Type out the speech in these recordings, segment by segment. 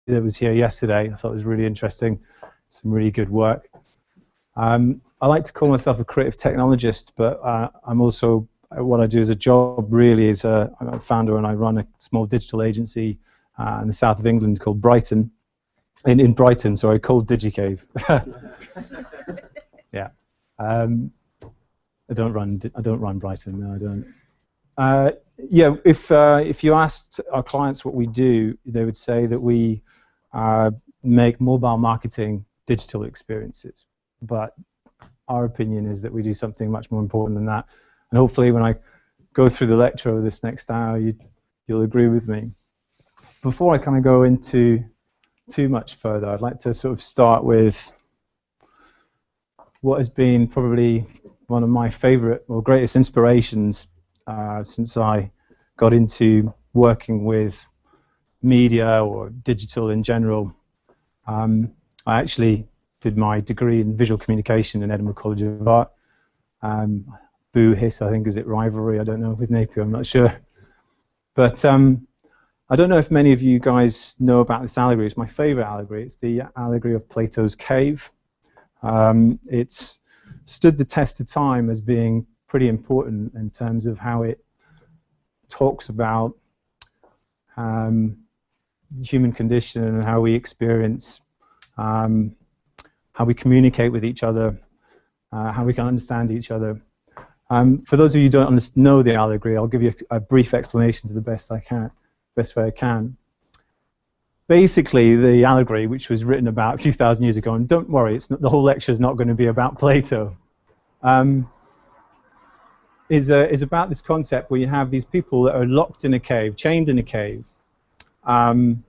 that was here yesterday. I thought it was really interesting, some really good work. I like to call myself a creative technologist, but I'm also, what I do as a job really is I'm a founder and I run a small digital agency in the south of England called Brighton, in Brighton, sorry, called Digicave. Yeah. I don't run Brighton, no, I don't. Yeah, if you asked our clients what we do, they would say that we make mobile marketing digital experiences. But our opinion is that we do something much more important than that. And hopefully when I go through the lecture over this next hour, you'll agree with me. Before I kind of go into too much further, I'd like to sort of start with what has been probably one of my favorite or greatest inspirations since I got into working with media or digital in general. I actually did my degree in visual communication in Edinburgh College of Art. Boo hiss, I think, is it rivalry? I don't know, with Napier, I'm not sure. But I don't know if many of you guys know about this allegory. It's my favorite allegory. It's the allegory of Plato's cave. It's stood the test of time as being pretty important in terms of how it talks about human condition and how we experience, how we communicate with each other, how we can understand each other. For those of you who don't know the allegory, I'll give you a brief explanation to the best way I can. Basically, the allegory, which was written about a few thousand years ago, and don't worry, the whole lecture is not going to be about Plato, is about this concept where you have these people that are locked in a cave, chained in a cave, and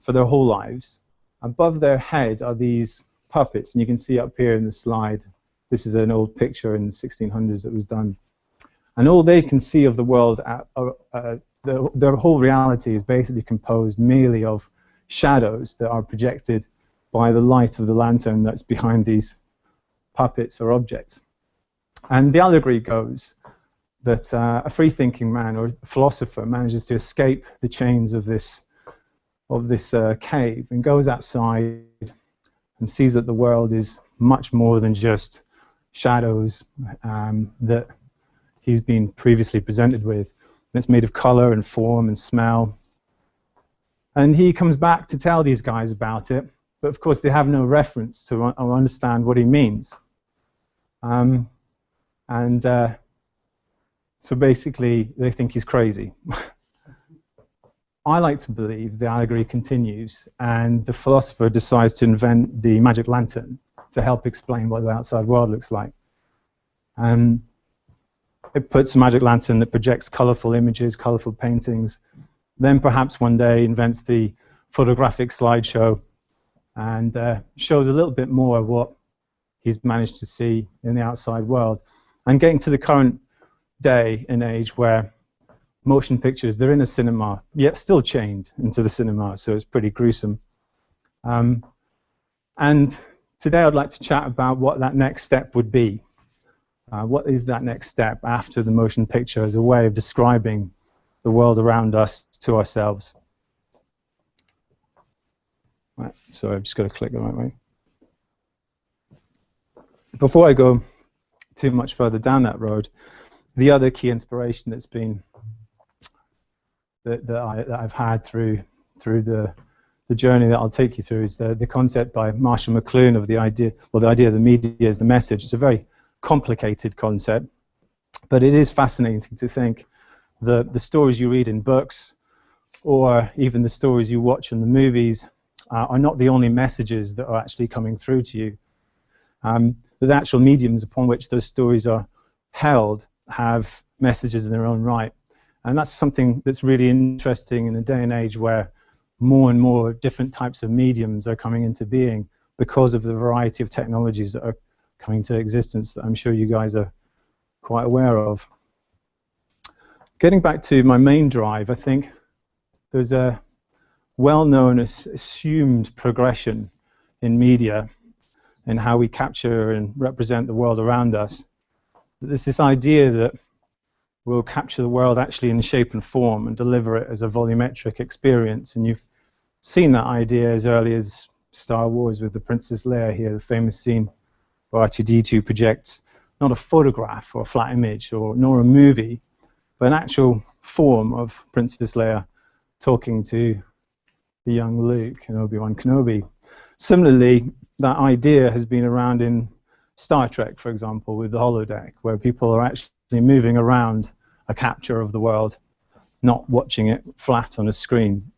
for their whole lives. Above their head are these puppets, and you can see up here in the slide, this is an old picture in the 1600s that was done. And all they can see of the world, their whole reality is basically composed merely of shadows that are projected by the light of the lantern that's behind these puppets or objects. And the allegory goes that a free-thinking man or philosopher manages to escape the chains of this cave and goes outside and sees that the world is much more than just shadows that he's been previously presented with. And it's made of color and form and smell. And he comes back to tell these guys about it, but of course they have no reference to or understand what he means. So basically they think he's crazy. I like to believe the allegory continues and the philosopher decides to invent the magic lantern to help explain what the outside world looks like. It puts a magic lantern that projects colorful images, colorful paintings, then perhaps one day invents the photographic slideshow and shows a little bit more of what he's managed to see in the outside world. And getting to the current day and age where motion pictures, they're in a cinema, yet still chained into the cinema, so it's pretty gruesome. And today I'd like to chat about what that next step would be. What is that next step after the motion picture as a way of describing the world around us to ourselves? Right, so I've just got to click the right way. Before I go too much further down that road, the other key inspiration that's been that I've had through the journey that I'll take you through is the concept by Marshall McLuhan of the idea, well, the idea of the media is the message. It's a very complicated concept, but it is fascinating to think that the stories you read in books or even the stories you watch in the movies are not the only messages that are actually coming through to you. The actual mediums upon which those stories are held have messages in their own right. And that's something that's really interesting in a day and age where more and more different types of mediums are coming into being because of the variety of technologies that are coming to existence that I'm sure you guys are quite aware of. Getting back to my main drive, I think there's a well-known assumed progression in media and how we capture and represent the world around us. There's this idea that we'll capture the world actually in shape and form and deliver it as a volumetric experience, and you've seen that idea as early as Star Wars with the Princess Leia here, the famous scene where R2-D2 projects not a photograph or a flat image nor a movie, but an actual form of Princess Leia talking to the young Luke and Obi-Wan Kenobi. Similarly, that idea has been around in Star Trek, for example, with the holodeck, where people are actually moving around a capture of the world, not watching it flat on a screen.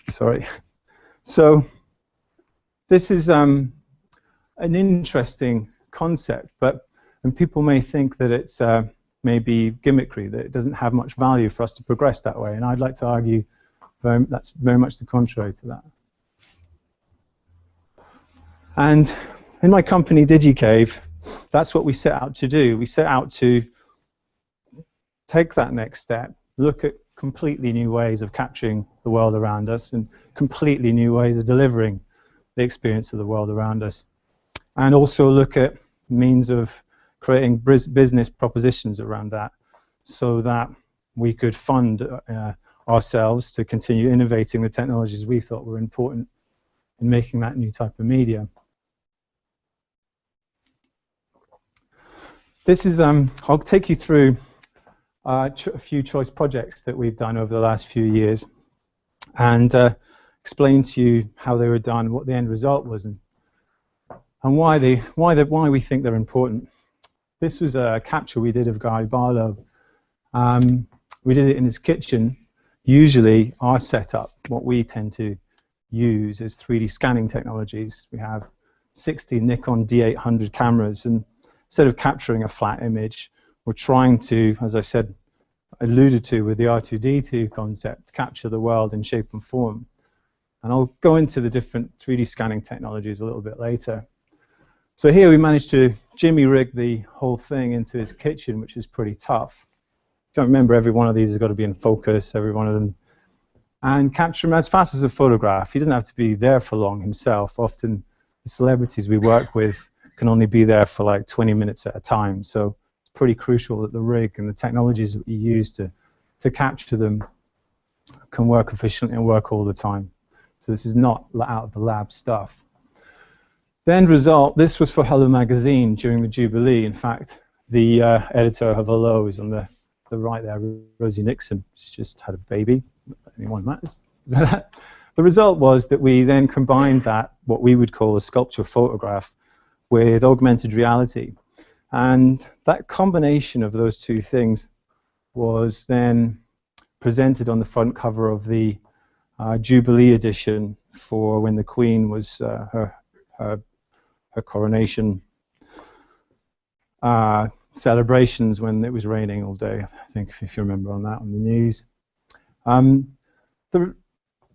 Sorry. So this is an interesting concept, and people may think that it's maybe gimmickry, that it doesn't have much value for us to progress that way, and I'd like to argue that's very much the contrary to that. And in my company, Digicave, that's what we set out to do. We set out to take that next step, look at completely new ways of capturing the world around us and completely new ways of delivering the experience of the world around us, and also look at means of creating business propositions around that so that we could fund ourselves to continue innovating the technologies we thought were important in making that new type of media. This is, I'll take you through a few choice projects that we've done over the last few years and explain to you how they were done, what the end result was, and why we think they're important. This was a capture we did of Gary Barlow. We did it in his kitchen. Usually our setup, what we tend to use is 3D scanning technologies. We have 60 Nikon D800 cameras, and instead of capturing a flat image, we're trying to, as I said, alluded to with the R2-D2 concept, capture the world in shape and form. And I'll go into the different 3D scanning technologies a little bit later. So here we managed to jimmy rig the whole thing into his kitchen, which is pretty tough. Don't remember, every one of these has got to be in focus, every one of them, and capture him as fast as a photograph. He doesn't have to be there for long himself. Often the celebrities we work with can only be there for like 20 minutes at a time, so it's pretty crucial that the rig and the technologies that we use to capture them can work efficiently and work all the time. So this is not out of the lab stuff. The end result, this was for Hello Magazine during the Jubilee. In fact, the editor of Hello is on the right there, Rosie Nixon. She's just had a baby, if anyone matters. The result was that we then combined that, what we would call a sculpture photograph, with augmented reality. And that combination of those two things was then presented on the front cover of the Jubilee edition for when the Queen was her coronation celebrations, when it was raining all day, I think, if you remember on that on the news.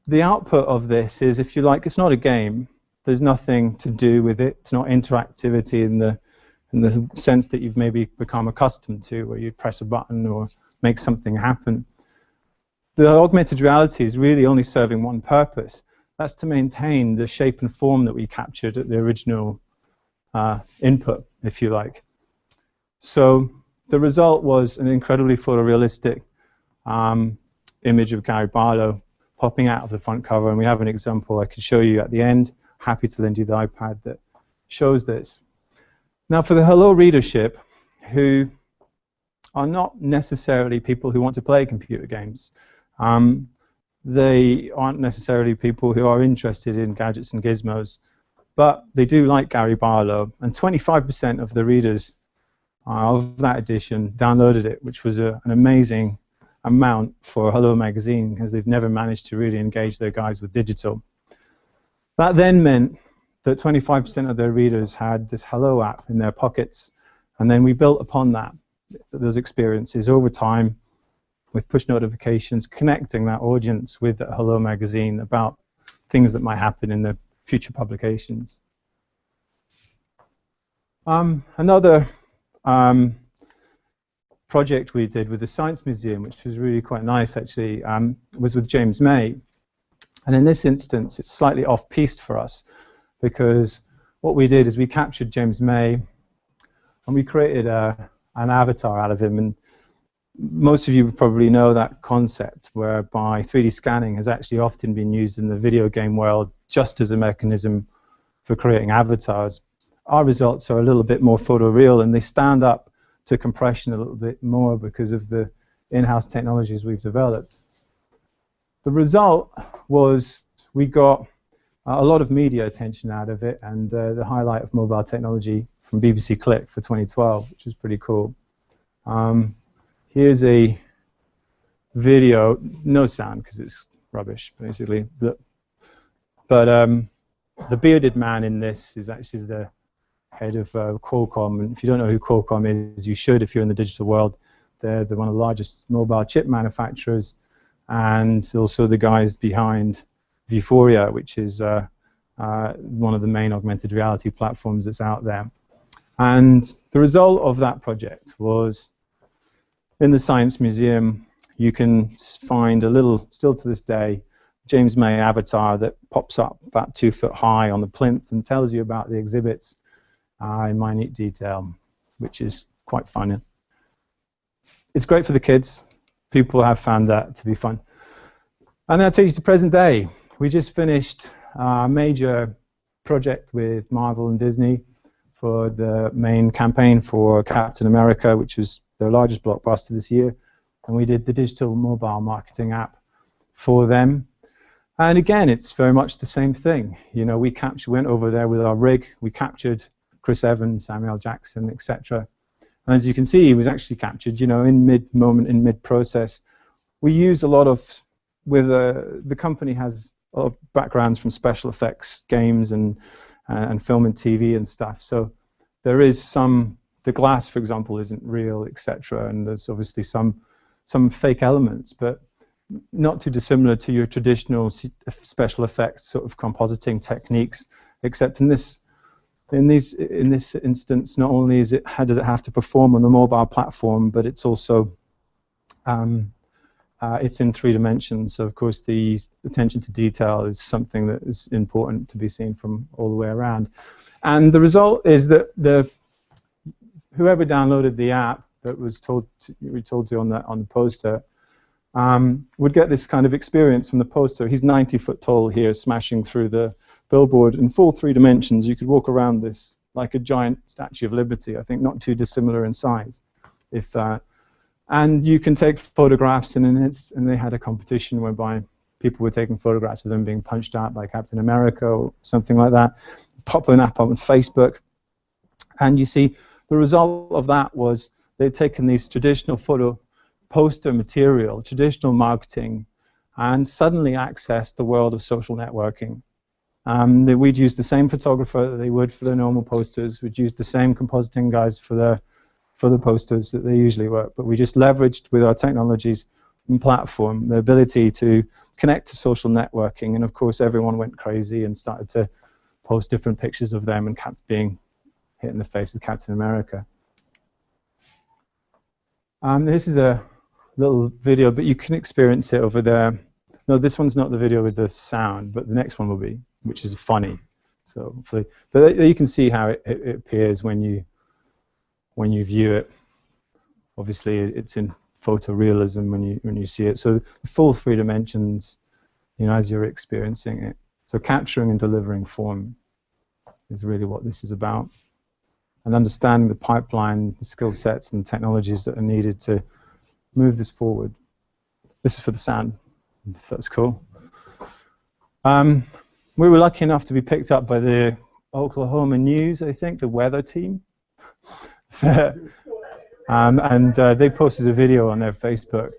The output of this is, if you like, it's not a game. There's nothing to do with it. It's not interactivity in the sense that you've maybe become accustomed to, where you press a button or make something happen. The augmented reality is really only serving one purpose. That's to maintain the shape and form that we captured at the original input, if you like. So the result was an incredibly photorealistic image of Gary Barlow popping out of the front cover, and we have an example I could show you at the end. Happy to lend you the iPad that shows this. Now, for the Hello readership, who are not necessarily people who want to play computer games, they aren't necessarily people who are interested in gadgets and gizmos, but they do like Gary Barlow, and 25% of the readers of that edition downloaded it, which was an amazing amount for Hello Magazine, because they've never managed to really engage their guys with digital. That then meant that 25% of their readers had this Hello app in their pockets, and then we built upon that, those experiences over time with push notifications, connecting that audience with the Hello Magazine about things that might happen in the future publications. Another project we did with the Science Museum, which was really quite nice actually, was with James May. And in this instance, it's slightly off-piste for us, because what we did is we captured James May and we created an avatar out of him. And most of you probably know that concept whereby 3D scanning has actually often been used in the video game world just as a mechanism for creating avatars. Our results are a little bit more photoreal, and they stand up to compression a little bit more because of the in-house technologies we've developed. The result was we got a lot of media attention out of it, and the highlight of mobile technology from BBC Click for 2012, which was pretty cool. Here's a video, no sound because it's rubbish, basically. But the bearded man in this is actually the head of Qualcomm. And if you don't know who Qualcomm is, you should if you're in the digital world. They're one of the largest mobile chip manufacturers, and also the guys behind Vuforia, which is one of the main augmented reality platforms that's out there. And the result of that project was, in the Science Museum, you can find a little, still to this day, James May avatar that pops up about 2 foot high on the plinth and tells you about the exhibits in minute detail, which is quite fun. It's great for the kids. People have found that to be fun. And then I'll take you to present day. We just finished a major project with Marvel and Disney for the main campaign for Captain America, which was their largest blockbuster this year. And we did the digital mobile marketing app for them. And again, it's very much the same thing. You know, we went over there with our rig. We captured Chris Evans, Samuel Jackson, etc. And as you can see, he was actually captured, you know, in mid-moment, in mid-process. We use a lot of, the company has a lot of backgrounds from special effects, games, and film and TV and stuff. So there is some, the glass, for example, isn't real, etc. And there's obviously some fake elements, but not too dissimilar to your traditional special effects sort of compositing techniques, except in this instance, not only does it have to perform on the mobile platform, but it's also it's in 3 dimensions. So of course the attention to detail is something that is important to be seen from all the way around. And the result is that whoever downloaded the app that was told to on the poster would get this kind of experience from the poster. He's 90 foot tall here, smashing through the billboard in full 3 dimensions. You could walk around this like a giant Statue of Liberty. I think not too dissimilar in size. And you can take photographs, and they had a competition whereby people were taking photographs of them being punched out by Captain America or something like that. Pop an app on Facebook, and you see the result of that was they'd taken these traditional photo poster material, traditional marketing, and suddenly accessed the world of social networking. We'd use the same photographer that they would for their normal posters. We'd use the same compositing guys for the posters that they usually work, but we just leveraged with our technologies and platform the ability to connect to social networking, and of course everyone went crazy and started to post different pictures of them and cats being hit in the face with Captain America. This is a little video, but you can experience it over there. No, this one's not the video with the sound, but the next one will be, which is funny. So hopefully, but you can see how it appears when you view it. Obviously, it's in photorealism when you see it. So the full 3 dimensions, you know, as you're experiencing it. So capturing and delivering form is really what this is about, and understanding the pipeline, the skill sets, and technologies that are needed to move this forward. This is for the sound, if that's cool. We were lucky enough to be picked up by the Oklahoma News, I think, the weather team. And they posted a video on their Facebook.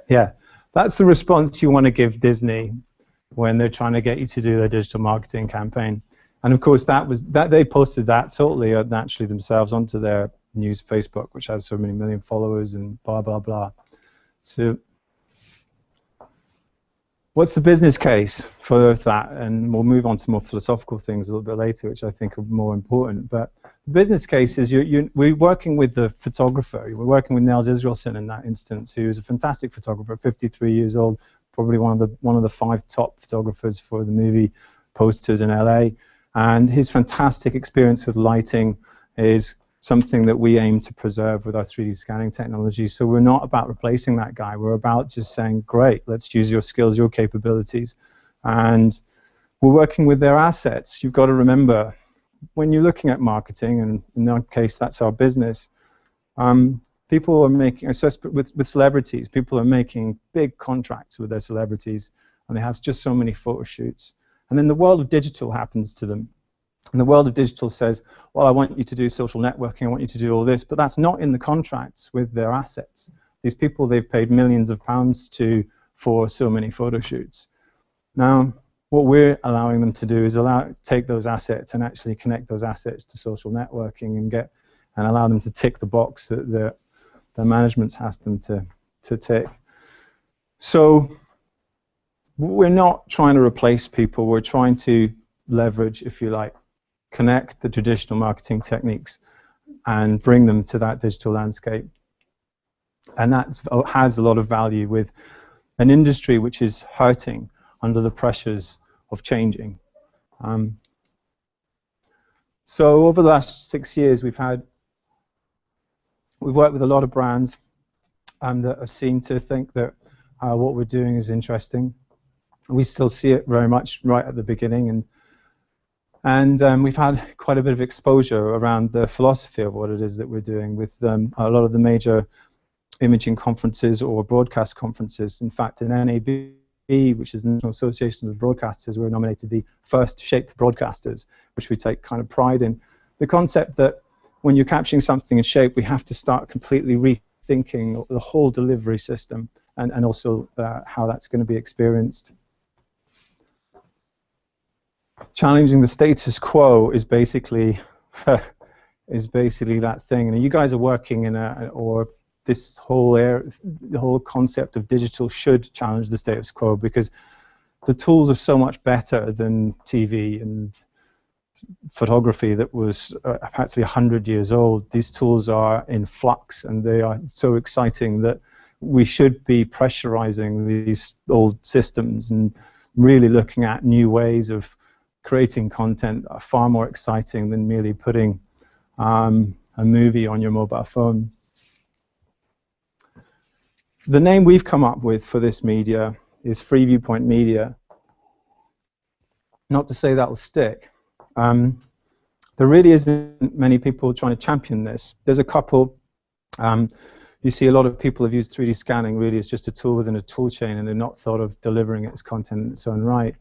Yeah, that's the response you want to give Disney when they're trying to get you to do their digital marketing campaign. And of course, that they posted that totally naturally themselves onto their use Facebook, which has so many million followers and blah, blah, blah. So what's the business case for that? And we'll move on to more philosophical things a little bit later, which I think are more important. But the business case is we're working with the photographer. We're working with Nels Israelson in that instance, who is a fantastic photographer, 53 years old, probably one of the 5 top photographers for the movie posters in LA. And his fantastic experience with lighting is something that we aim to preserve with our 3D scanning technology. So we're not about replacing that guy. We're about just saying, great, let's use your skills, your capabilities. And we're working with their assets. You've got to remember, when you're looking at marketing, and in our case, that's our business, people are making, especially with celebrities, people are making big contracts with their celebrities, and they have just so many photo shoots. And then the world of digital happens to them. And the world of digital says, well, I want you to do social networking, I want you to do all this, but that's not in the contracts with their assets. These people, they've paid millions of pounds to for so many photo shoots. Now, what we're allowing them to do is take those assets and actually connect those assets to social networking and allow them to tick the box that their management has them to tick. So we're not trying to replace people, we're trying to leverage, if you like, connect the traditional marketing techniques and bring them to that digital landscape. And that has a lot of value with an industry which is hurting under the pressures of changing. So over the last 6 years, we've worked with a lot of brands that are seen to think that what we're doing is interesting. We still see it very much right at the beginning, and we've had quite a bit of exposure around the philosophy of what it is that we're doing with a lot of the major imaging conferences or broadcast conferences. In fact, in NAB, which is the National Association of Broadcasters, we're nominated the first shape broadcasters, which we take kind of pride in. The concept that when you're capturing something in shape, we have to start completely rethinking the whole delivery system and also how that's going to be experienced. Challenging the status quo is basically that thing. And you guys are working in this whole the whole concept of digital should challenge the status quo, because the tools are so much better than TV and photography that was actually 100 years old. These tools are in flux, and they are so exciting that we should be pressurizing these old systems and really looking at new ways of creating content that are far more exciting than merely putting a movie on your mobile phone. The name we've come up with for this media is Free Viewpoint Media. Not to say that'll stick. There really isn't many people trying to champion this. There's a couple. You see a lot of people have used 3D scanning really as just a tool within a tool chain, and they're not thought of delivering it as content in its own right.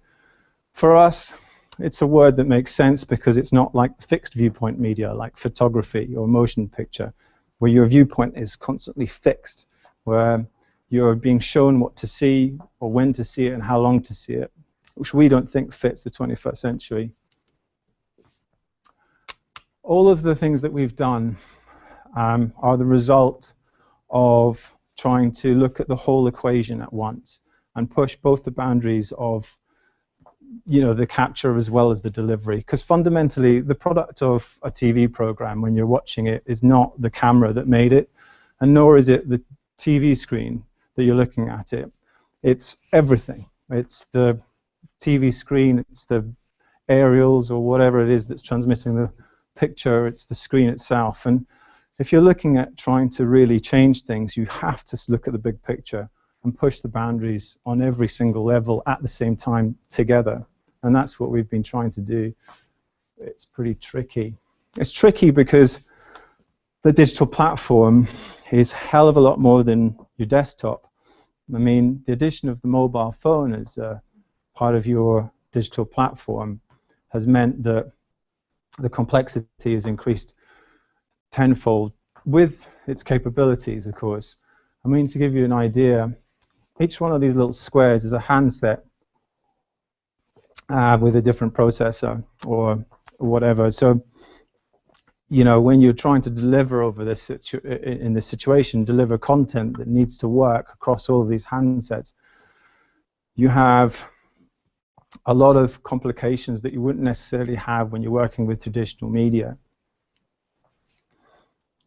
For us, it's a word that makes sense because it's not like fixed viewpoint media, like photography or motion picture, where your viewpoint is constantly fixed, where you're being shown what to see or when to see it and how long to see it, which we don't think fits the 21st century. All of the things that we've done are the result of trying to look at the whole equation at once and push both the boundaries of the capture as well as the delivery. Because fundamentally, the product of a TV program, when you're watching it, is not the camera that made it, and nor is it the TV screen that you're looking at it. It's everything. It's the TV screen, it's the aerials or whatever it is that's transmitting the picture, it's the screen itself. And if you're looking at trying to really change things, you have to look at the big picture and push the boundaries on every single level at the same time together. And that's what we've been trying to do. It's pretty tricky. It's tricky because the digital platform is a hell of a lot more than your desktop. I mean, the addition of the mobile phone as part of your digital platform has meant that the complexity has increased tenfold with its capabilities, of course. I mean, to give you an idea, each one of these little squares is a handset with a different processor or whatever. So you know, when you're trying to deliver over this in this situation, deliver content that needs to work across all of these handsets, you have a lot of complications that you wouldn't necessarily have when you're working with traditional media.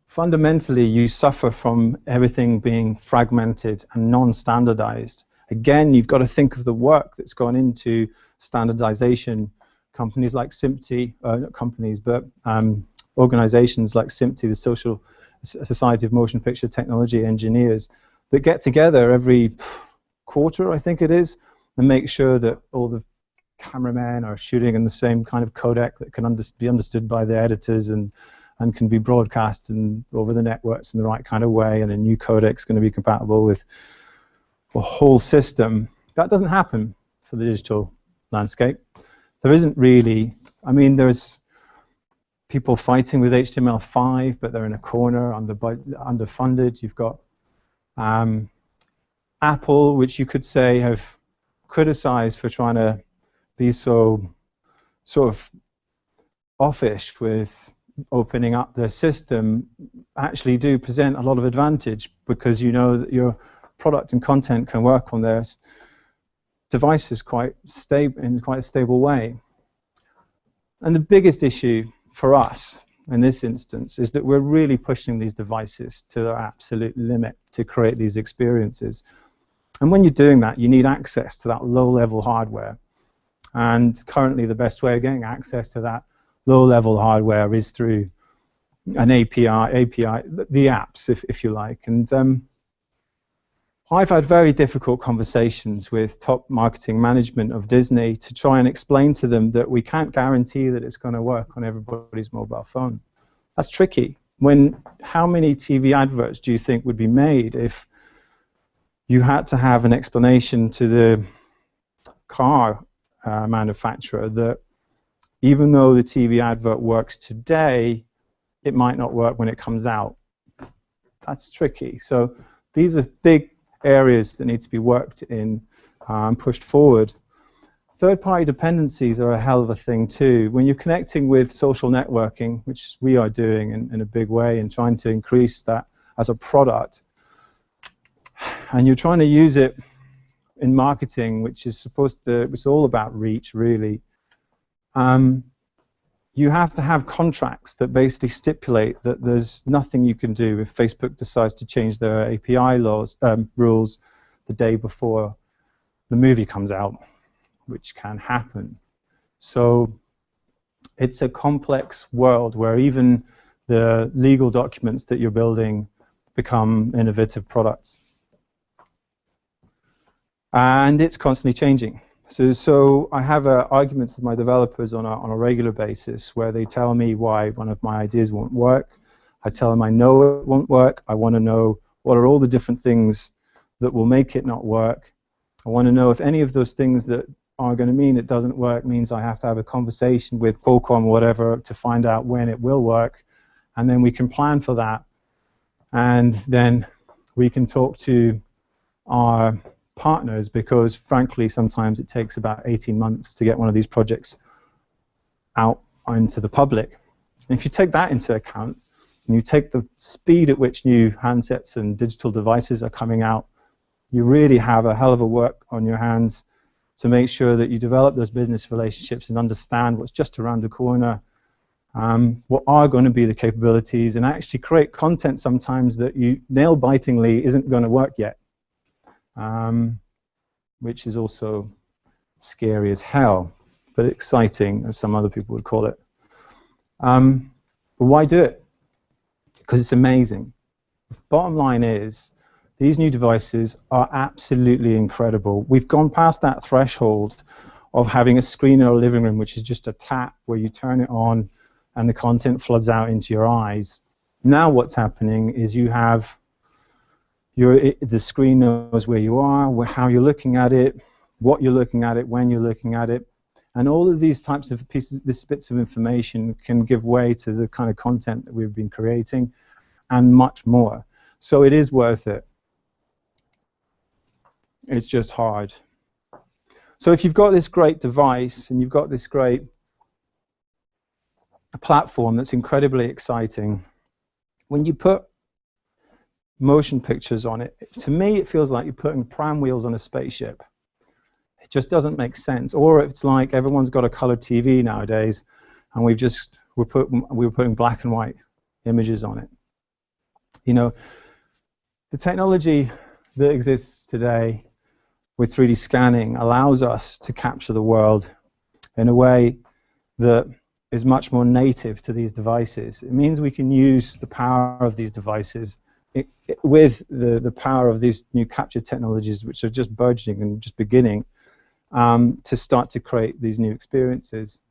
Fundamentally, you suffer from everything being fragmented and non-standardized. Again, you've got to think of the work that's gone into standardization. Companies like SMPTE, not companies, but organizations like SMPTE, the Social Society of Motion Picture Technology Engineers, that get together every quarter, I think it is, and make sure that all the cameramen are shooting in the same kind of codec that can be understood by the editors and can be broadcast over the networks in the right kind of way, and a new codec is going to be compatible with the whole system. That doesn't happen for the digital landscape. There isn't really, I mean, there's people fighting with HTML5, but they're in a corner, underfunded. You've got Apple, which you could say have criticized for trying to be so sort of offish with opening up the system, actually do present a lot of advantage, because you know that your product and content can work on their devices in quite a stable way. And the biggest issue for us in this instance is that we're really pushing these devices to their absolute limit to create these experiences. And when you're doing that, you need access to that low-level hardware. And currently the best way of getting access to that low-level hardware is through an API, the apps, if you like. And I've had very difficult conversations with top marketing management of Disney to try and explain to them that we can't guarantee that it's going to work on everybody's mobile phone. That's tricky. How many TV adverts do you think would be made if you had to have an explanation to the car manufacturer that even though the TV advert works today, it might not work when it comes out? That's tricky. So these are big areas that need to be worked in and pushed forward. Third-party dependencies are a hell of a thing too. When you're connecting with social networking, which we are doing in a big way and trying to increase that as a product, and you're trying to use it in marketing, which is it's all about reach, really. You have to have contracts that basically stipulate that there's nothing you can do if Facebook decides to change their API rules the day before the movie comes out, which can happen. So it's a complex world where even the legal documents that you're building become innovative products. And it's constantly changing. So I have arguments with my developers on a regular basis where they tell me why one of my ideas won't work. I tell them I know it won't work. I want to know what are all the different things that will make it not work. I want to know if any of those things that are going to mean it doesn't work means I have to have a conversation with Qualcomm or whatever to find out when it will work, and then we can plan for that, and then we can talk to our partners, because frankly sometimes it takes about 18 months to get one of these projects out into the public. And if you take that into account and you take the speed at which new handsets and digital devices are coming out, you really have a hell of a work on your hands to make sure that you develop those business relationships and understand what's just around the corner, what are going to be the capabilities, and actually create content sometimes that you nail-bitingly isn't going to work yet. Which is also scary as hell, but exciting, as some other people would call it. But why do it? Because it's amazing. Bottom line is, these new devices are absolutely incredible. We've gone past that threshold of having a screen in our living room, which is just a tap where you turn it on and the content floods out into your eyes. Now what's happening is you have the screen knows where you are, how you're looking at it, what you're looking at it, when you're looking at it, and all of these types of these bits of information can give way to the kind of content that we've been creating, and much more. So it is worth it. It's just hard. So if you've got this great device and you've got this great a platform that's incredibly exciting. When you put motion pictures on it, to me it feels like you're putting pram wheels on a spaceship. It just doesn't make sense. Or it's like everyone's got a colored TV nowadays, and we're putting black and white images on it. You know, the technology that exists today with 3D scanning allows us to capture the world in a way that is much more native to these devices. It means we can use the power of these devices with the power of these new capture technologies, which are just burgeoning and just beginning, to start to create these new experiences.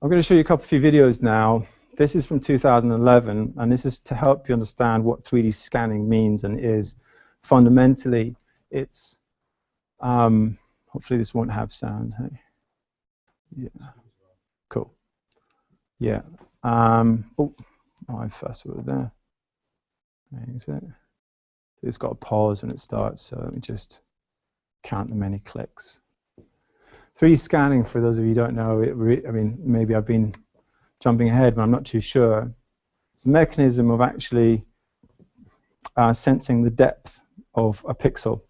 I'm going to show you a few videos now. This is from 2011, and this is to help you understand what 3D scanning means and is. Fundamentally, it's hopefully this won't have sound. Hey? Yeah, cool. Yeah. Oh, I fast forward there. It's got a pause when it starts, so let me just count the many clicks. 3D scanning, for those of you who don't know, I mean, maybe I've been jumping ahead, but I'm not too sure. It's a mechanism of actually sensing the depth of a pixel.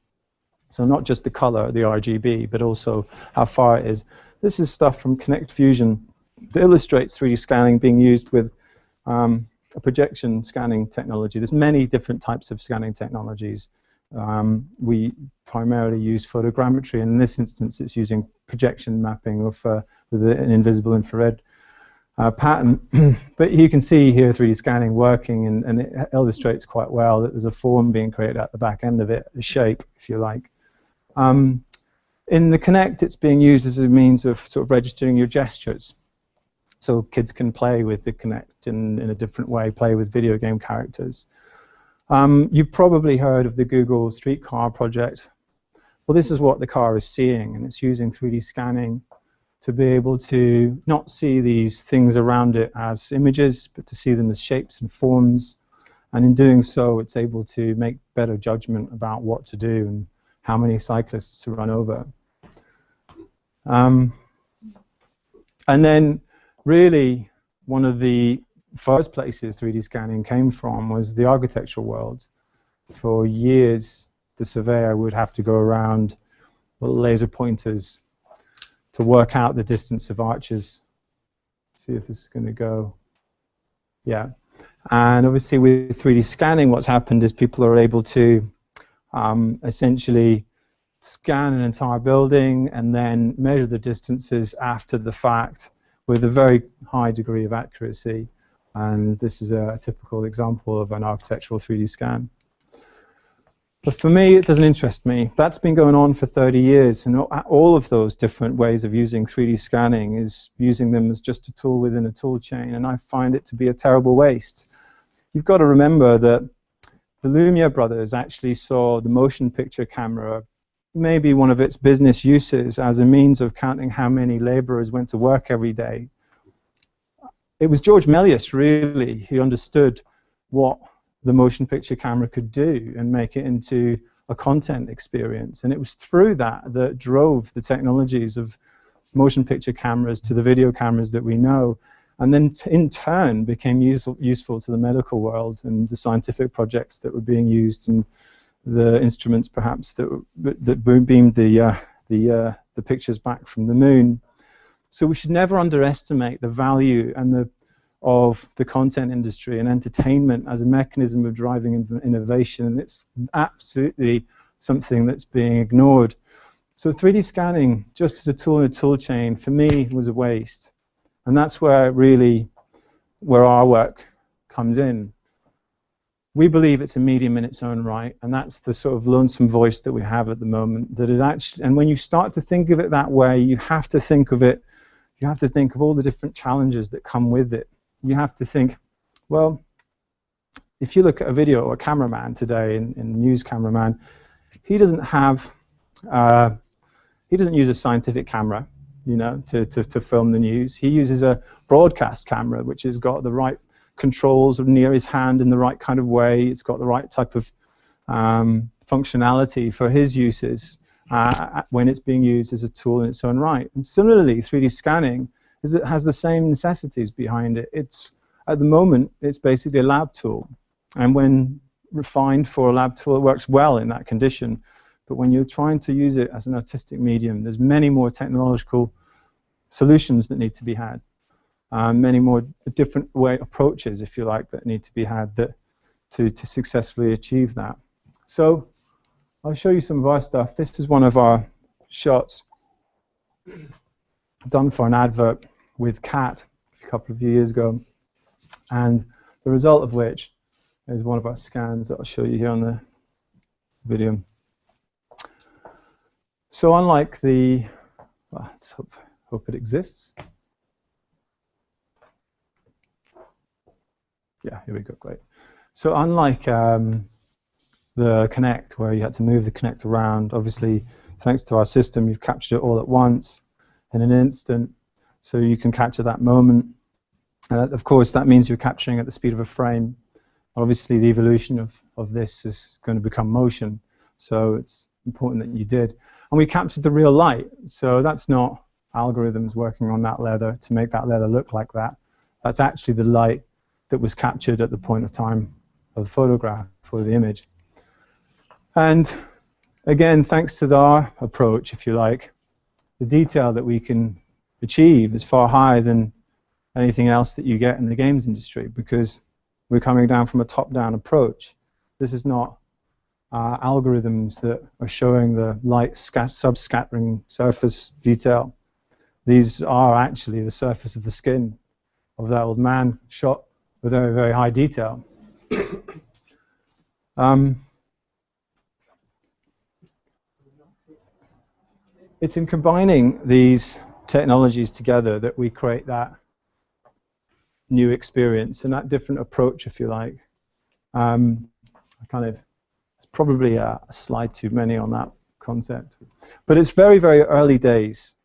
So not just the color, the RGB, but also how far it is. This is stuff from Kinect Fusion that illustrates 3D scanning being used with a projection scanning technology. There's many different types of scanning technologies. We primarily use photogrammetry, and in this instance it's using projection mapping with an invisible infrared pattern. But you can see here 3D scanning working, and it illustrates quite well that there's a form being created at the back end of it, a shape, if you like. In the Kinect, it's being used as a means of sort of registering your gestures. So kids can play with the Kinect in a different way, play with video game characters. You've probably heard of the Google Streetcar project. Well, this is what the car is seeing, and it's using 3D scanning to be able to not see these things around it as images, but to see them as shapes and forms. And in doing so, it's able to make better judgment about what to do and how many cyclists to run over. And then, really, one of the first places 3D scanning came from was the architectural world. For years, the surveyor would have to go around with laser pointers to work out the distance of arches. See if this is going to go. Yeah. And obviously with 3D scanning, what's happened is people are able to essentially scan an entire building and then measure the distances after the fact with a very high degree of accuracy. And this is a typical example of an architectural 3D scan. But for me, it doesn't interest me. That's been going on for 30 years, and all of those different ways of using 3D scanning is using them as just a tool within a tool chain, and I find it to be a terrible waste. You've got to remember that the Lumiere brothers actually saw the motion picture camera, maybe one of its business uses, as a means of counting how many laborers went to work every day. It was George Méliès, really, who understood what the motion picture camera could do and make it into a content experience. And it was through that that drove the technologies of motion picture cameras to the video cameras that we know, and then in turn became useful to the medical world and the scientific projects that were being used and the instruments perhaps that beamed the pictures back from the moon. So we should never underestimate the value and of the content industry and entertainment as a mechanism of driving innovation, and it's absolutely something that's being ignored. So 3D scanning, just as a tool in a tool chain, for me was a waste, and that's where our work comes in. We believe it's a medium in its own right, and that's the sort of lonesome voice that we have at the moment. That it actually, and when you start to think of it that way, you have to think of it. You have to think of all the different challenges that come with it. You have to think, well, if you look at a video or a cameraman today, in news cameraman, he doesn't use a scientific camera, you know, to film the news. He uses a broadcast camera, which has got the right controls near his hand in the right kind of way. It's got the right type of functionality for his uses when it's being used as a tool in its own right. And similarly, 3D scanning is it has the same necessities behind it. It's, at the moment, it's basically a lab tool. And when refined for a lab tool, it works well in that condition. But when you're trying to use it as an artistic medium, there's many more technological solutions that need to be had. Many more different approaches, if you like, that need to be had to successfully achieve that. So I'll show you some of our stuff. This is one of our shots done for an advert with Cat a couple of years ago, and the result of which is one of our scans that I'll show you here on the video. So unlike the, well, let's hope it exists. Yeah, here we go, great. So unlike the Kinect, where you had to move the Kinect around, obviously, thanks to our system, you've captured it all at once in an instant, so you can capture that moment. Of course, that means you're capturing at the speed of a frame. Obviously, the evolution of this is going to become motion, so it's important that you did. And we captured the real light, so that's not algorithms working on that leather to make that leather look like that. That's actually the light that was captured at the point of time of the photograph or the image. And again, thanks to our approach, if you like, the detail that we can achieve is far higher than anything else that you get in the games industry, because we're coming down from a top-down approach. This is not algorithms that are showing the light sub-scattering surface detail. These are actually the surface of the skin of that old man shot with very, very high detail. It's in combining these technologies together that we create that new experience and that different approach, if you like. It's probably a slide too many on that concept. But it's very, very early days.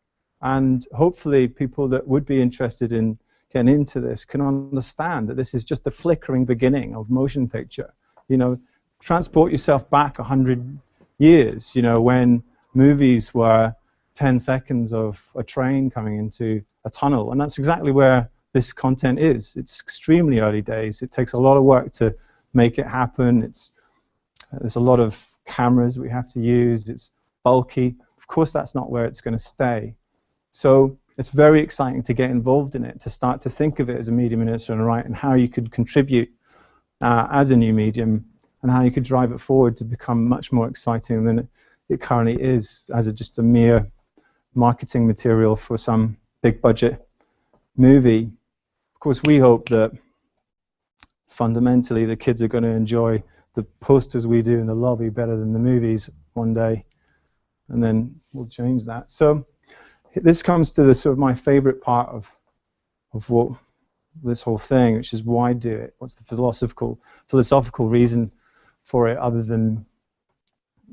And hopefully people that would be interested in getting into this can understand that this is just the flickering beginning of motion picture. You know, transport yourself back 100 years, you know, when movies were 10 seconds of a train coming into a tunnel. And that's exactly where this content is. It's extremely early days. It takes a lot of work to make it happen. There's a lot of cameras we have to use. It's bulky. Of course, that's not where it's going to stay. So it's very exciting to get involved in it, to start to think of it as a medium in its own right, and how you could contribute as a new medium, and how you could drive it forward to become much more exciting than it currently is, as just a mere marketing material for some big budget movie. Of course, we hope that fundamentally the kids are going to enjoy the posters we do in the lobby better than the movies one day, and then we'll change that. So this comes to the sort of my favorite part of what this whole thing, which is why do it? What's the philosophical reason for it, other than,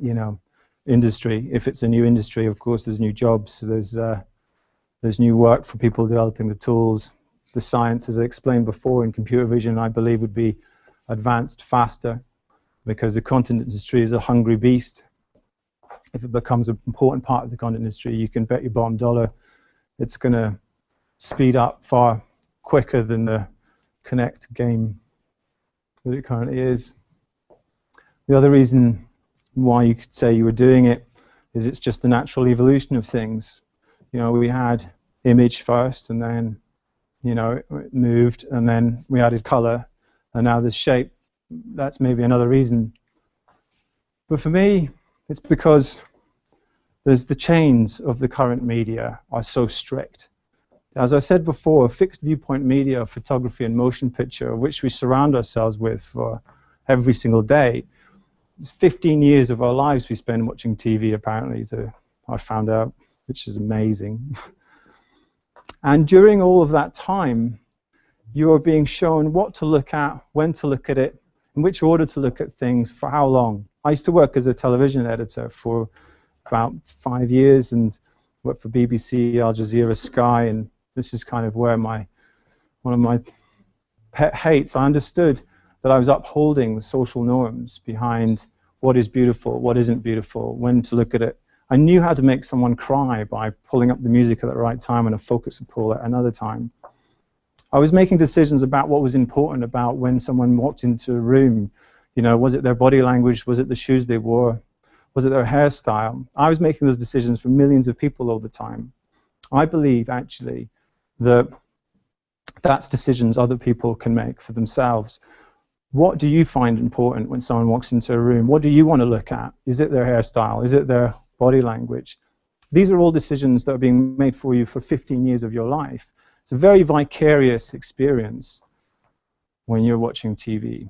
you know, industry? If it's a new industry, of course, there's new jobs. So there's new work for people developing the tools. The science, as I explained before, in computer vision, I believe would be advanced faster, because the content industry is a hungry beast. If it becomes an important part of the content industry, you can bet your bottom dollar it's going to speed up far quicker than the Kinect game that it currently is. The other reason why you could say you were doing it is it's just the natural evolution of things. You know, we had image first, and then, you know, it moved, and then we added color, and now there's shape. That's maybe another reason. But for me, it's because there's the chains of the current media are so strict. As I said before, fixed viewpoint media, photography and motion picture, which we surround ourselves with for every single day. It's 15 years of our lives we spend watching TV, apparently, I found out, which is amazing. And during all of that time, you are being shown what to look at, when to look at it, in which order to look at things, for how long. I used to work as a television editor for about 5 years and worked for BBC, Al Jazeera, Sky, and this is kind of where one of my pet hates. I understood that I was upholding the social norms behind what is beautiful, what isn't beautiful, when to look at it. I knew how to make someone cry by pulling up the music at the right time and a focus pull at another time. I was making decisions about what was important about when someone walked into a room. You know, was it their body language? Was it the shoes they wore? Was it their hairstyle? I was making those decisions for millions of people all the time. I believe, actually, that that's decisions other people can make for themselves. What do you find important when someone walks into a room? What do you want to look at? Is it their hairstyle? Is it their body language? These are all decisions that are being made for you for 15 years of your life. It's a very vicarious experience when you're watching TV.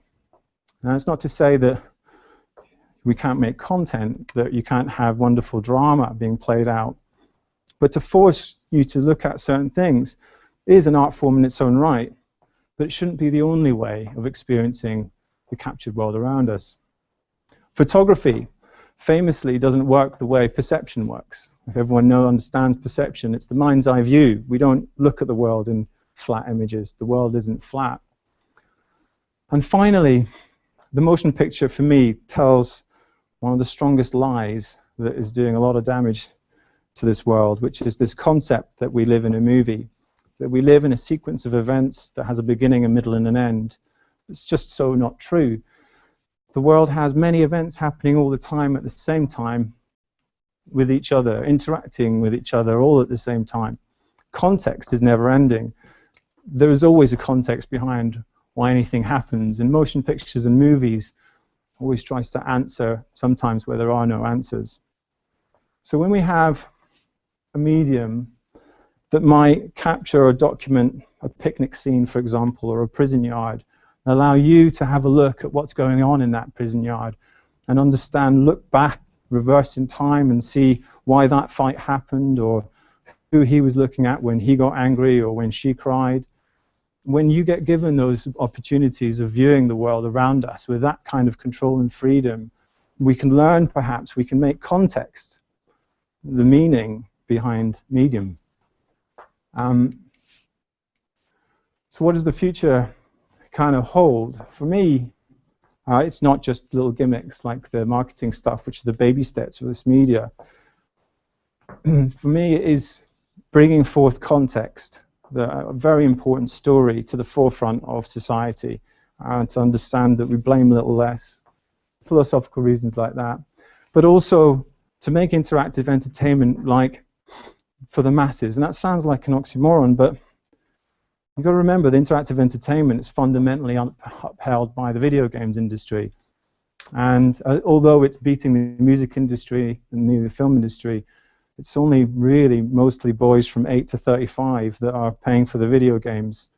Now, it's not to say that we can't make content, that you can't have wonderful drama being played out, but to force you to look at certain things is an art form in its own right, but it shouldn't be the only way of experiencing the captured world around us. Photography famously doesn't work the way perception works. If everyone understands perception, it's the mind's eye view. We don't look at the world in flat images. The world isn't flat. And finally, the motion picture, for me, tells one of the strongest lies that is doing a lot of damage to this world, which is this concept that we live in a movie, that we live in a sequence of events that has a beginning, a middle, and an end. It's just so not true. The world has many events happening all the time at the same time with each other, interacting with each other all at the same time. Context is never ending. There is always a context behind why anything happens, and motion pictures and movies always tries to answer sometimes where there are no answers. So when we have a medium that might capture or document a picnic scene, for example, or a prison yard, allow you to have a look at what's going on in that prison yard and understand, look back, reverse in time and see why that fight happened, or who he was looking at when he got angry or when she cried. When you get given those opportunities of viewing the world around us with that kind of control and freedom, we can learn, perhaps, we can make context, the meaning behind medium. So what does the future kind of hold? For me, it's not just little gimmicks like the marketing stuff, which are the baby steps of this media. For me, it is bringing forth context, a very important story, to the forefront of society, to understand that we blame a little less, philosophical reasons like that, but also to make interactive entertainment like for the masses. And that sounds like an oxymoron, but you've got to remember the interactive entertainment is fundamentally upheld by the video games industry. And although it's beating the music industry and the film industry, it's only really mostly boys from 8 to 35 that are paying for the video games.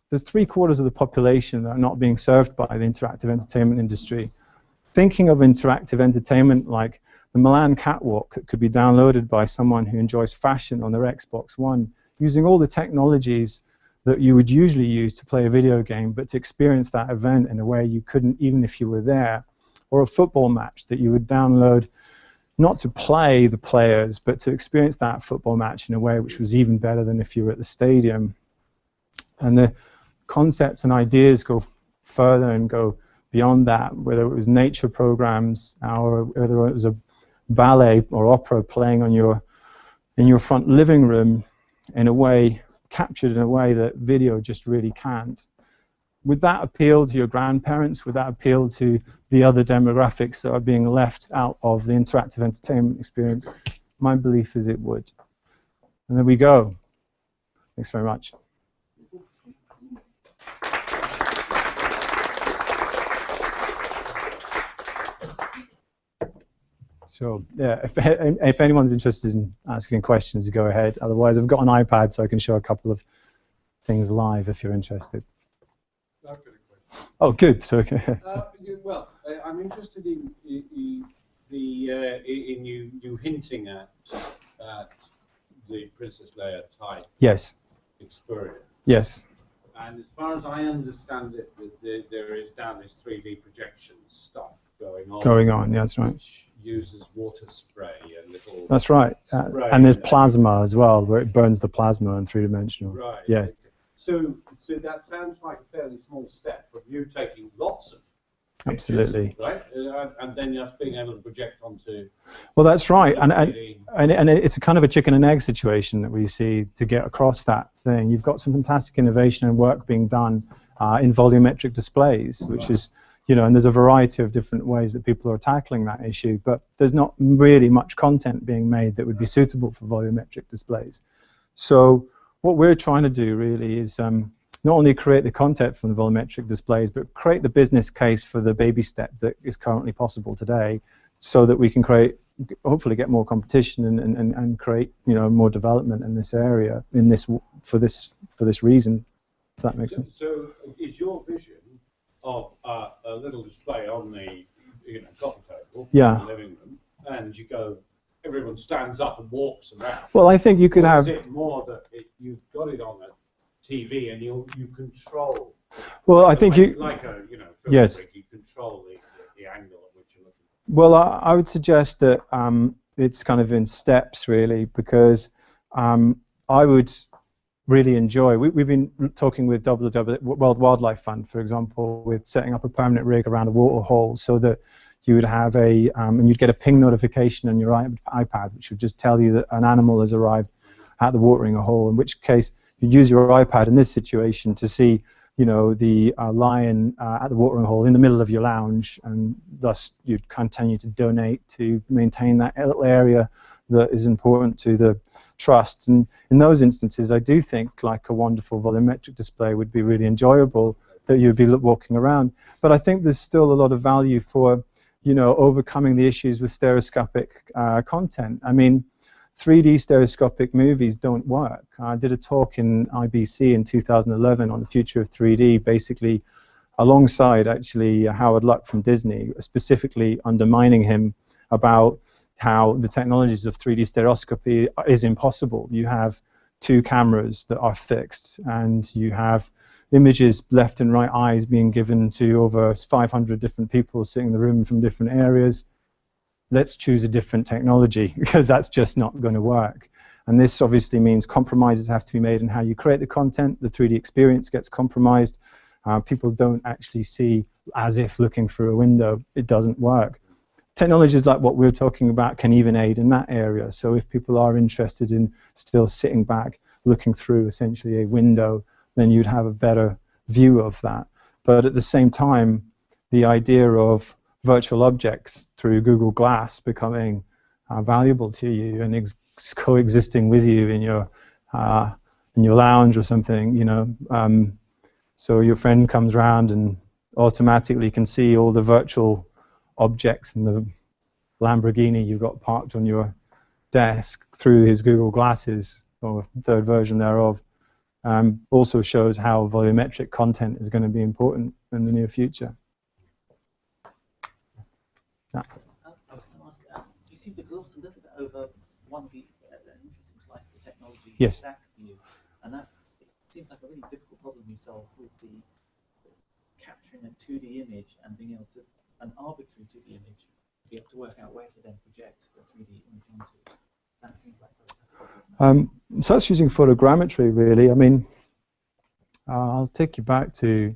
There's 3/4 of the population that are not being served by the interactive entertainment industry. Thinking of interactive entertainment like the Milan catwalk that could be downloaded by someone who enjoys fashion on their Xbox One, using all the technologies that you would usually use to play a video game, but to experience that event in a way you couldn't even if you were there. Or a football match that you would download not to play the players, but to experience that football match in a way which was even better than if you were at the stadium. And the concepts and ideas go further and go beyond that, whether it was nature programs or whether it was a ballet or opera playing on in your front living room in a way, captured in a way that video just really can't. Would that appeal to your grandparents? Would that appeal to the other demographics that are being left out of the interactive entertainment experience? My belief is it would. And there we go. Thanks very much. So, yeah, if anyone's interested in asking questions, go ahead. Otherwise, I've got an iPad so I can show a couple of things live if you're interested. I've got a question. Oh, good. So, well, I'm interested in you hinting at the Princess Leia type. Yes. Experience. Yes. And as far as I understand it, there is down this 3D projection stuff going on. Going on, yeah, that's right. Which uses water spray and little. That's right. And there's plasma as well, where it burns the plasma in 3-dimensional. Right. Yes. Okay. So that sounds like a fairly small step from you taking lots of pictures, Absolutely. right? And then just being able to project onto. Well, that's right, and 3D. it's a kind of a chicken and egg situation that we see to get across that thing. You've got some fantastic innovation and work being done in volumetric displays, which is, you know, and there's a variety of different ways that people are tackling that issue, but there's not really much content being made that would be suitable for volumetric displays. So what we're trying to do really is not only create the content from the volumetric displays, but create the business case for the baby step that is currently possible today, so that we can create, hopefully get more competition and create, you know, more development in this area, for this reason, if that makes sense. So is your vision of a little display on the coffee table in the living room, and everyone stands up and walks around? Well, I think you could have. Is it more that you've got it on a TV and you control? Well, I think you. Like a yes. You control the angle at which you're looking. Well, I would suggest that it's kind of in steps, really, because I would really enjoy. We've been talking with World Wildlife Fund, for example, with setting up a permanent rig around a water hole, so that you would have and you'd get a ping notification on your iPad, which would just tell you that an animal has arrived at the watering hole. In which case, you'd use your iPad in this situation to see, you know, the lion at the watering hole in the middle of your lounge, and thus you'd continue to donate to maintain that little area that is important to the trust. And in those instances, I do think like a wonderful volumetric display would be really enjoyable, that you'd be walking around. But I think there's still a lot of value for, you know, overcoming the issues with stereoscopic content. I mean, 3D stereoscopic movies don't work. I did a talk in IBC in 2011 on the future of 3D, basically alongside actually Howard Luck from Disney, specifically undermining him about how the technologies of 3D stereoscopy is impossible. You have two cameras that are fixed, and you have images, left and right eyes, being given to over 500 different people sitting in the room from different areas. Let's choose a different technology, because that's just not going to work. And this obviously means compromises have to be made in how you create the content. The 3D experience gets compromised. People don't actually see as if looking through a window. It doesn't work. Technologies like what we're talking about can even aid in that area. So if people are interested in still sitting back, looking through essentially a window, then you'd have a better view of that. But at the same time, the idea of virtual objects through Google Glass becoming valuable to you and coexisting with you in your lounge or something, you know, so your friend comes around and automatically can see all the virtual objects in the Lamborghini you've got parked on your desk through his Google Glasses, or third version thereof. Also shows how volumetric content is going to be important in the near future. I was going to ask, you seem to gloss a little bit over one of the interesting slice of the technology stack for you, and it seems like a really difficult problem you solve with the capturing a 2D image and being able to, an arbitrary 2D image, be able to work out where to then project the 3D image onto. That seems like a problem. So that's using photogrammetry, really. I mean, I'll take you back to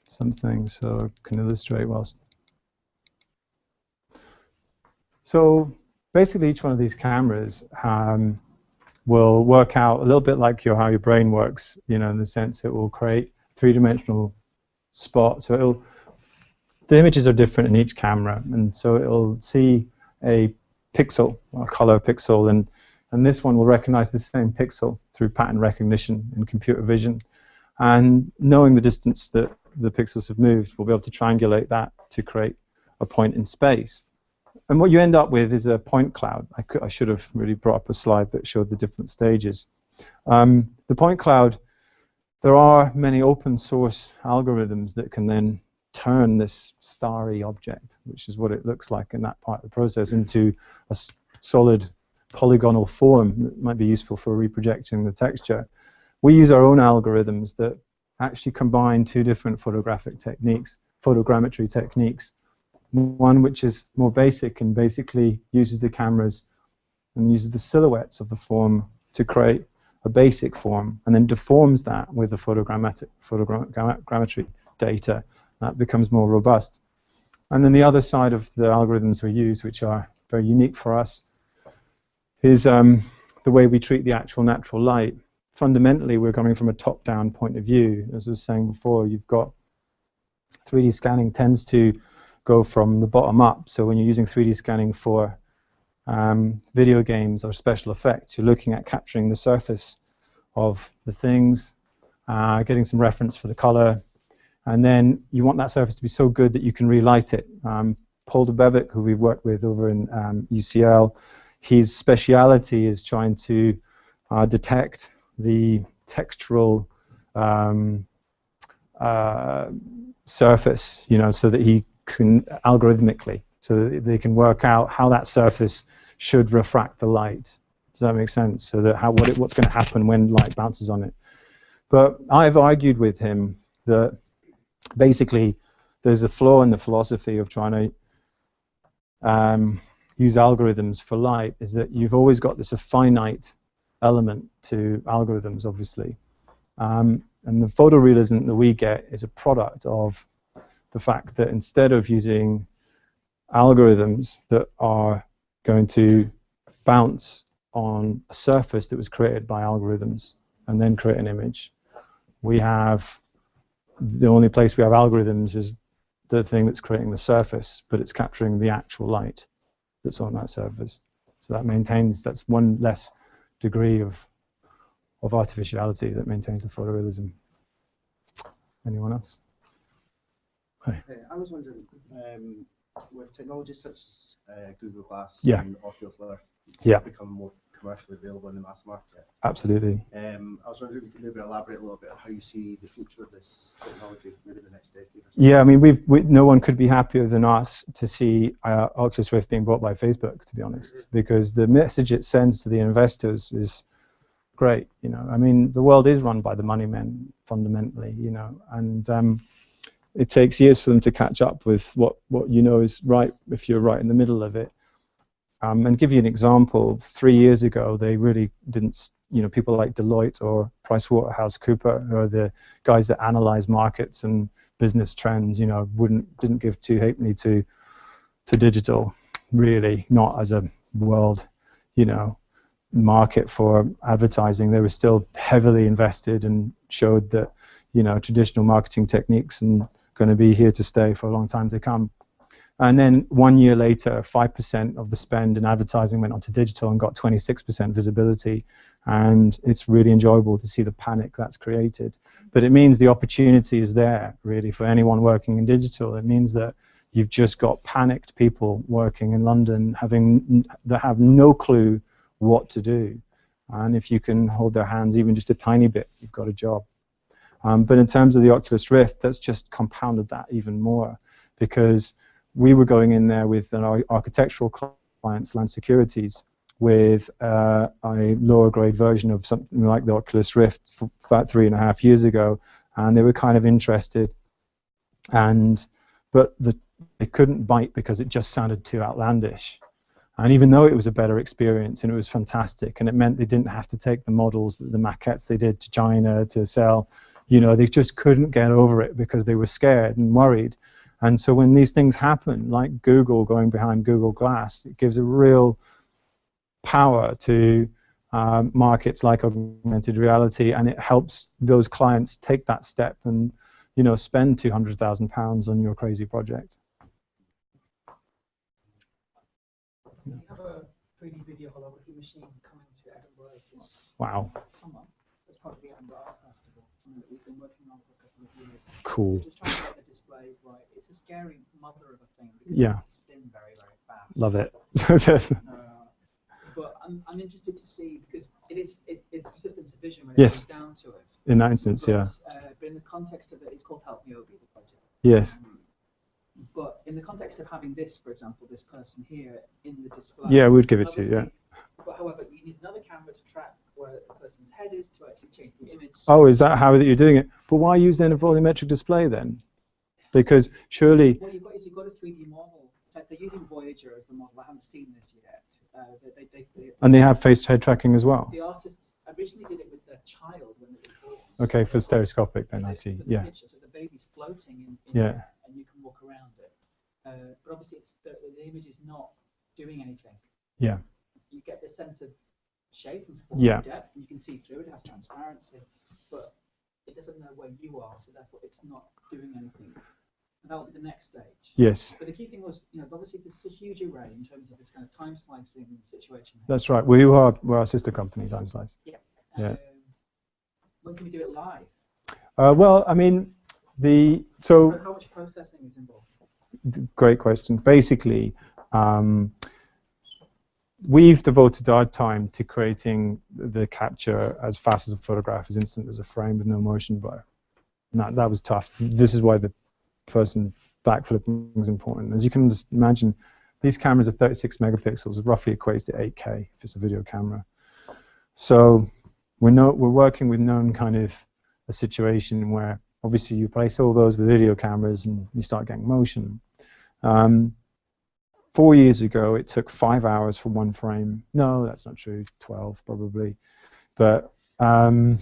something so I can illustrate whilst. So basically, each one of these cameras will work out a little bit like how your brain works, you know, in the sense it will create three-dimensional spot. So the images are different in each camera, and so it'll see a pixel, a color pixel, and this one will recognize the same pixel through pattern recognition in computer vision. And knowing the distance that the pixels have moved, we'll be able to triangulate that to create a point in space. And what you end up with is a point cloud. I should have really brought up a slide that showed the different stages. The point cloud, there are many open source algorithms that can then turn this starry object, which is what it looks like in that part of the process, into a solid polygonal form that might be useful for reprojecting the texture. We use our own algorithms that actually combine two different photogrammetry techniques. One which is more basic and basically uses the cameras and uses the silhouettes of the form to create a basic form, and then deforms that with the photogrammetry data. That becomes more robust. And then the other side of the algorithms we use, which are very unique for us, is the way we treat the actual natural light. Fundamentally, we're coming from a top-down point of view. As I was saying before, you've got 3D scanning tends to go from the bottom up. So when you're using 3D scanning for video games or special effects, you're looking at capturing the surface of the things, getting some reference for the color, and then you want that surface to be so good that you can relight it. Paul Dubevic, who we've worked with over in UCL, his speciality is trying to detect the textural surface, you know, so that he can algorithmically, so that they can work out how that surface should refract the light. Does that make sense? So that what's going to happen when light bounces on it. But I've argued with him that basically there's a flaw in the philosophy of trying to use algorithms for light, is that you've always got this finite element to algorithms, obviously. And the photorealism that we get is a product of the fact that instead of using algorithms that are going to bounce on a surface that was created by algorithms and then create an image, we have the only place we have algorithms is the thing that's creating the surface, but it's capturing the actual light that's on that surface. So that maintains, that's one less degree of artificiality that maintains the photorealism. Anyone else? Hi. I was wondering, with technologies such as Google Glass Yeah. and Oculus Rift Yeah. becoming more commercially available in the mass market, Absolutely. I was wondering if you could maybe elaborate a little bit on how you see the future of this technology, maybe the next decade or so. Yeah, I mean, no one could be happier than us to see Oculus Rift being bought by Facebook, to be honest, because the message it sends to the investors is great. You know, I mean, the world is run by the money men fundamentally, you know, and it takes years for them to catch up with what you know is right if you're right in the middle of it. And give you an example, 3 years ago, they really didn't, you know, people like Deloitte or PricewaterhouseCoopers, who are the guys that analyze markets and business trends, you know, didn't give two halfpenny to digital, really, not as a world, you know, market for advertising. They were still heavily invested and showed that, you know, traditional marketing techniques and going to be here to stay for a long time to come. And then 1 year later, 5% of the spend in advertising went onto digital and got 26% visibility. And it's really enjoyable to see the panic that's created. But it means the opportunity is there, really, for anyone working in digital. It means that you've just got panicked people working in London that have no clue what to do. And if you can hold their hands even just a tiny bit, you've got a job. But in terms of the Oculus Rift, that's just compounded that even more, because we were going in there with our architectural clients, Land Securities, with a lower grade version of something like the Oculus Rift about 3.5 years ago, and they were kind of interested, but they couldn't bite because it just sounded too outlandish. And even though it was a better experience and it was fantastic, and it meant they didn't have to take the models, the maquettes they did to China to sell, you know, they just couldn't get over it because they were scared and worried. And so when these things happen, like Google going behind Google Glass, it gives a real power to markets like augmented reality, and it helps those clients take that step and, you know, spend £200,000 on your crazy project. You have a 3D video holography machine coming to Edinburgh this summer as part of the Edinburgh Art Festival, something that we've been working on for a couple of years. Cool. Just trying to get the displays right. It's a scary mother of a thing because Yeah. it has to spin very, very fast. Love it. But I'm interested to see, because it's persistence of vision when it Yes. comes down to it. In that instance, yeah. But in the context of it, it's called Help Me Obi, the project. Yes. But in the context of having this, for example, this person here in the display. Yeah, we'd give it to you, yeah. But however, you need another camera to track where the person's head is to actually change the image. Oh, is that how you're doing it? But why use then a volumetric display then? Because surely... What you've got is you've got a 3D model. Like they're using Voyager as the model. I haven't seen this yet. And they have face-to-head tracking as well? The artists originally did it with their child when they were born. Okay, for stereoscopic then, I see, yeah. Picture, so the baby's floating in yeah. there, and you can walk around it. but obviously the image is not doing anything. Yeah. You get this sense of shape and form Yeah. and depth, and you can see through it. It has transparency, but it doesn't know where you are, so therefore it's not doing anything. And that will be the next stage. Yes. But the key thing was, obviously this is a huge array in terms of this kind of time slicing situation. That's right. We're our sister company, Time Slice. Yeah. Yeah. When can we do it live? Well, I mean, How much processing is involved? Great question. Basically, we've devoted our time to creating the capture as fast as a photograph, as instant as a frame with no motion blur. And that was tough. This is why the person backflipping is important. As you can imagine, these cameras are 36 megapixels, roughly equates to 8K if it's a video camera. So we're working with known kind of a situation where obviously you place all those with video cameras and you start getting motion. 4 years ago, it took 5 hours for one frame. No, that's not true. 12 probably. But then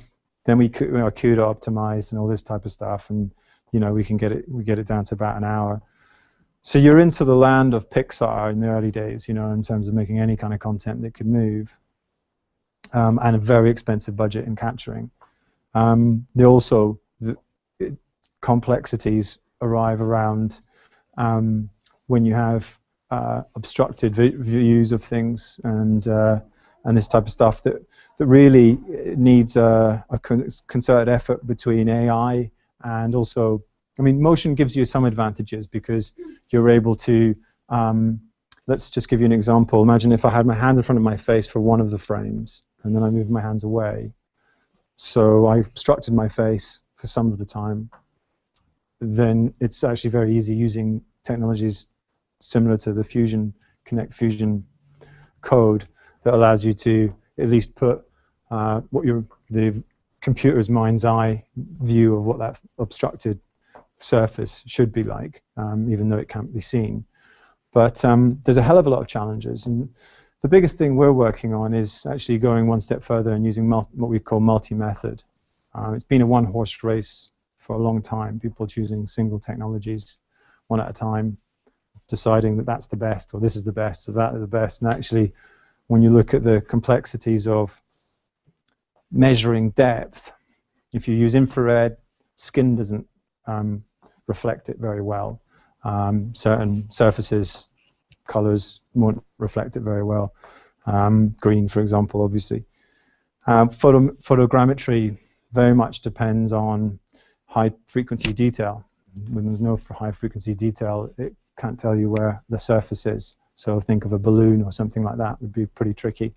we CUDA optimized and all this type of stuff, and we get it down to about an hour. So you're into the land of Pixar in the early days, in terms of making any kind of content that could move, and a very expensive budget in capturing. Complexities arrive around when you have obstructed views of things and this type of stuff that really needs a concerted effort between AI and also, I mean, motion gives you some advantages because you're able to, let's just give you an example. Imagine if I had my hands in front of my face for one of the frames and then I moved my hands away. So I obstructed my face for some of the time. Then it's actually very easy using technologies similar to the Kinect Fusion code that allows you to at least put the computer's mind's eye view of what that obstructed surface should be like, even though it can't be seen. But there's a hell of a lot of challenges, and the biggest thing we're working on is actually going one step further and using what we call multi-method. It's been a one-horse race for a long time, people choosing single technologies one at a time, deciding that that's the best, or this is the best, or that is the best. And actually, when you look at the complexities of measuring depth, if you use infrared, skin doesn't reflect it very well. Certain surfaces, colors won't reflect it very well. Green, for example, obviously. Photogrammetry very much depends on high-frequency detail. When there's no high-frequency detail, it can't tell you where the surface is. So think of a balloon or something like that would be pretty tricky.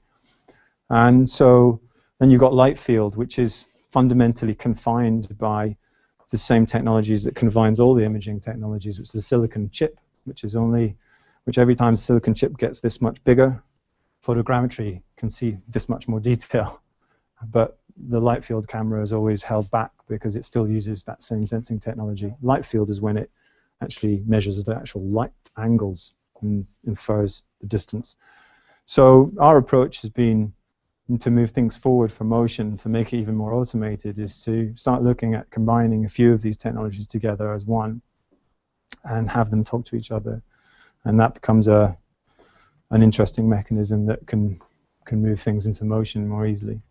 And so then you've got light field, which is fundamentally confined by the same technologies that confines all the imaging technologies, which is the silicon chip, which every time the silicon chip gets this much bigger, photogrammetry can see this much more detail. But the light field camera is always held back because it still uses that same sensing technology. Light field is when it actually measures the actual light angles and infers the distance. So our approach has been to move things forward for motion, to make it even more automated, is to start looking at combining a few of these technologies together as one and have them talk to each other. And that becomes an interesting mechanism that can move things into motion more easily.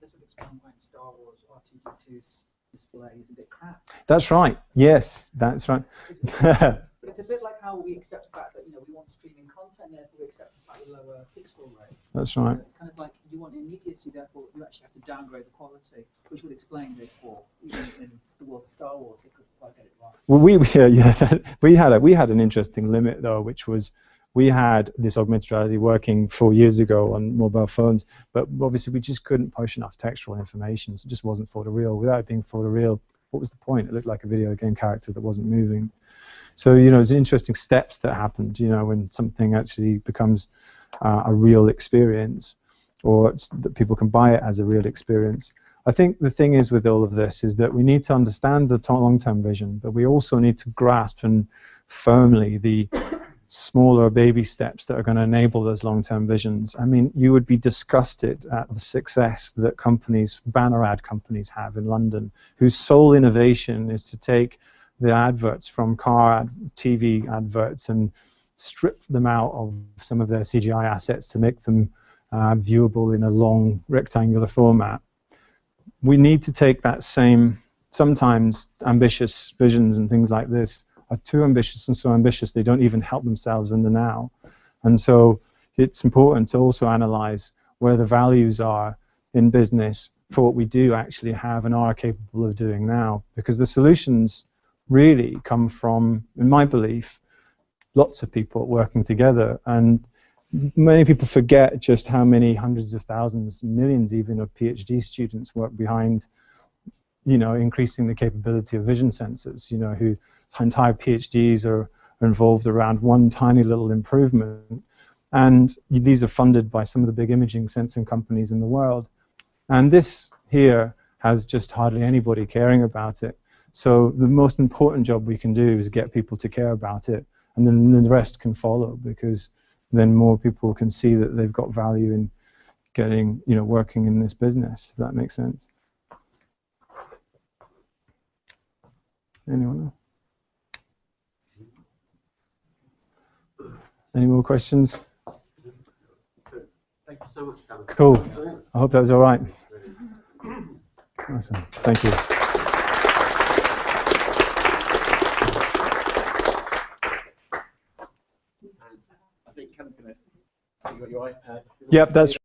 This would explain why Star Wars R2-D2's display is a bit crap. That's right. Yes, that's right. But it's a bit like how we accept the fact that we want streaming content, therefore we accept a slightly lower pixel rate. That's right. It's kind of like you want immediacy, therefore you actually have to downgrade the quality, which would explain therefore even in the world of Star Wars they couldn't quite get it right. Well, we had an interesting limit though, which was we had this augmented reality working 4 years ago on mobile phones, but obviously we just couldn't push enough textual information, so it just wasn't photoreal. Without it being photoreal, what was the point? It looked like a video game character that wasn't moving. So, there's interesting steps that happened, when something actually becomes a real experience, or that people can buy it as a real experience. I think the thing is with all of this is that we need to understand the long-term vision, but we also need to grasp and firmly the smaller baby steps that are going to enable those long-term visions. I mean, you would be disgusted at the success that companies, banner ad companies have in London, whose sole innovation is to take the adverts from TV adverts and strip them out of some of their CGI assets to make them viewable in a long rectangular format. We need to take that same, sometimes ambitious visions and things like this are too ambitious and so ambitious they don't even help themselves in the now. And so it's important to also analyze where the values are in business for what we do actually have and are capable of doing now, because the solutions really come from, in my belief, lots of people working together. And many people forget just how many hundreds of thousands, millions even, of PhD students work behind, increasing the capability of vision sensors, whose entire PhDs are involved around one tiny little improvement. And these are funded by some of the big imaging sensing companies in the world. And this here has just hardly anybody caring about it. So the most important job we can do is get people to care about it, and then the rest can follow, because then more people can see that they've got value in getting, working in this business, if that makes sense. Anyone else? Any more questions? Thank you so much, Callum. Cool. I hope that was all right. Awesome. Thank you. I think Callum's going to, you got your iPad. Yep, that's